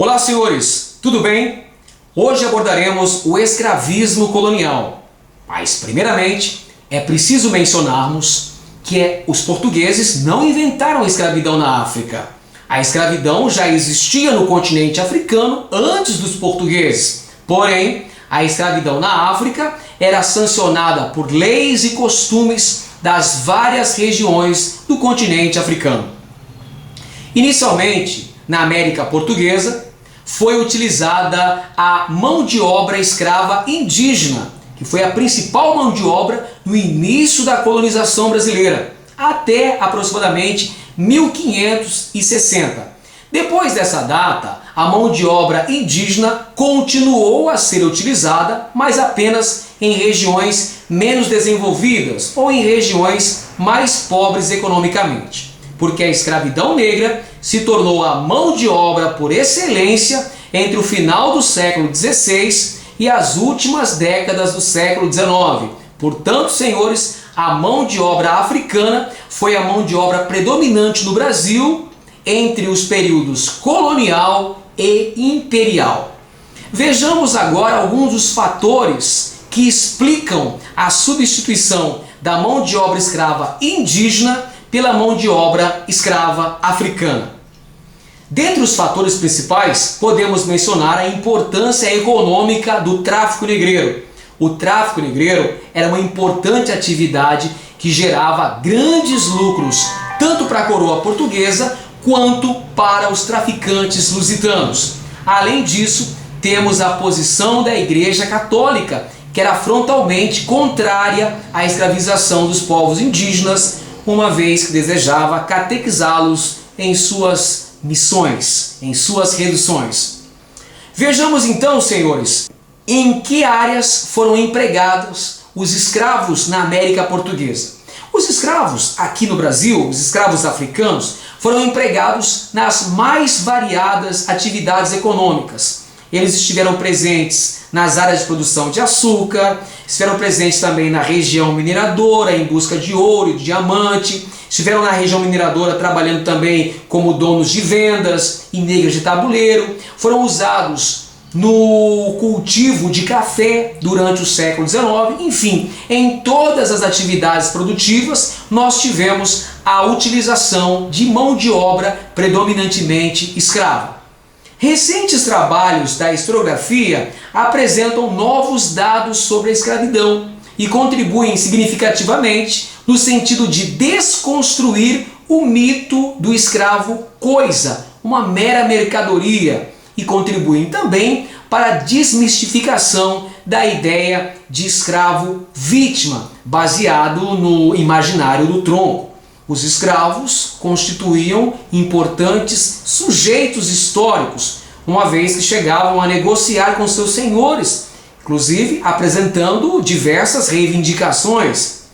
Olá, senhores, tudo bem? Hoje abordaremos o escravismo colonial. Mas, primeiramente, é preciso mencionarmos que os portugueses não inventaram a escravidão na África. A escravidão já existia no continente africano antes dos portugueses. Porém, a escravidão na África era sancionada por leis e costumes das várias regiões do continente africano. Inicialmente, na América Portuguesa, foi utilizada a mão de obra escrava indígena, que foi a principal mão de obra no início da colonização brasileira, até aproximadamente 1560. Depois dessa data, a mão de obra indígena continuou a ser utilizada, mas apenas em regiões menos desenvolvidas ou em regiões mais pobres economicamente, porque a escravidão negra se tornou a mão de obra por excelência entre o final do século XVI e as últimas décadas do século XIX. Portanto, senhores, a mão de obra africana foi a mão de obra predominante no Brasil entre os períodos colonial e imperial. Vejamos agora alguns dos fatores que explicam a substituição da mão de obra escrava indígena pela mão de obra escrava africana. Dentre os fatores principais, podemos mencionar a importância econômica do tráfico negreiro. O tráfico negreiro era uma importante atividade que gerava grandes lucros, tanto para a coroa portuguesa quanto para os traficantes lusitanos. Além disso, temos a posição da Igreja Católica, que era frontalmente contrária à escravização dos povos indígenas, uma vez que desejava catequizá-los em suas missões, em suas reduções. Vejamos então, senhores, em que áreas foram empregados os escravos na América Portuguesa. Os escravos aqui no Brasil, os escravos africanos, foram empregados nas mais variadas atividades econômicas. Eles estiveram presentes nas áreas de produção de açúcar, estiveram presentes também na região mineradora em busca de ouro e de diamante, estiveram na região mineradora trabalhando também como donos de vendas e negros de tabuleiro, foram usados no cultivo de café durante o século XIX, enfim, em todas as atividades produtivas nós tivemos a utilização de mão de obra predominantemente escrava. Recentes trabalhos da historiografia apresentam novos dados sobre a escravidão e contribuem significativamente no sentido de desconstruir o mito do escravo coisa, uma mera mercadoria, e contribuem também para a desmistificação da ideia de escravo vítima, baseado no imaginário do tronco. Os escravos constituíam importantes sujeitos históricos, uma vez que chegavam a negociar com seus senhores, inclusive apresentando diversas reivindicações.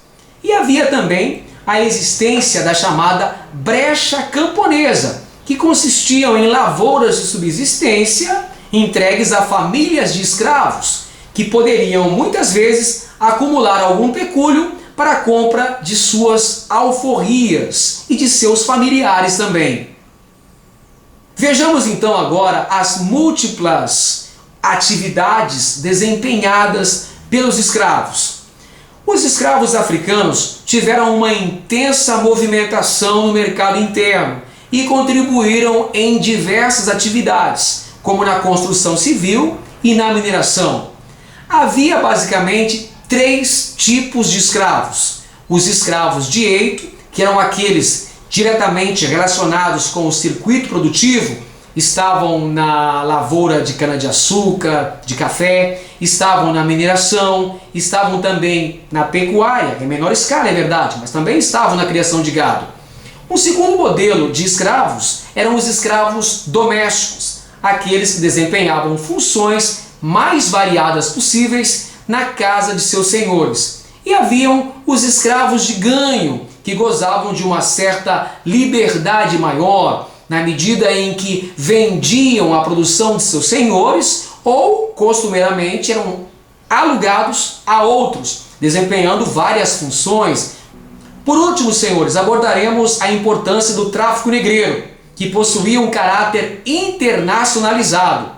E havia também a existência da chamada brecha camponesa, que consistiam em lavouras de subsistência entregues a famílias de escravos, que poderiam muitas vezes acumular algum pecúlio para a compra de suas alforrias e de seus familiares também. Vejamos então agora as múltiplas atividades desempenhadas pelos escravos. Os escravos africanos tiveram uma intensa movimentação no mercado interno e contribuíram em diversas atividades, como na construção civil e na mineração. Havia basicamente três tipos de escravos. Os escravos de eito, que eram aqueles diretamente relacionados com o circuito produtivo, estavam na lavoura de cana-de-açúcar, de café, estavam na mineração, estavam também na pecuária, em menor escala é verdade, mas também estavam na criação de gado. Um segundo modelo de escravos eram os escravos domésticos, aqueles que desempenhavam funções mais variadas possíveis na casa de seus senhores. E haviam os escravos de ganho, que gozavam de uma certa liberdade maior, na medida em que vendiam a produção de seus senhores ou, costumeiramente, eram alugados a outros, desempenhando várias funções. Por último, senhores, abordaremos a importância do tráfico negreiro, que possuía um caráter internacionalizado.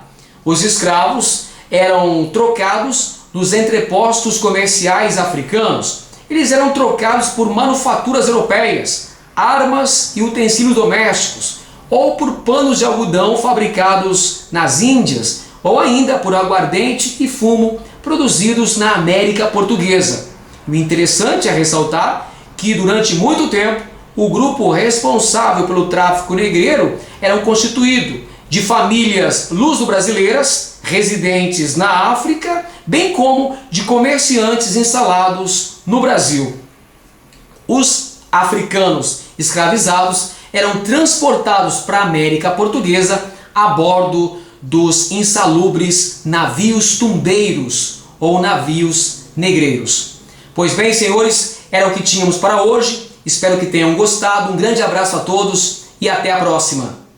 Os escravos eram trocados nos entrepostos comerciais africanos. Eles eram trocados por manufaturas europeias, armas e utensílios domésticos, ou por panos de algodão fabricados nas Índias, ou ainda por aguardente e fumo produzidos na América Portuguesa. O interessante é ressaltar que durante muito tempo o grupo responsável pelo tráfico negreiro era constituído de famílias luso-brasileiras residentes na África, bem como de comerciantes instalados no Brasil. Os africanos escravizados eram transportados para a América Portuguesa a bordo dos insalubres navios tumbeiros ou navios negreiros. Pois bem, senhores, era o que tínhamos para hoje. Espero que tenham gostado. Um grande abraço a todos e até a próxima.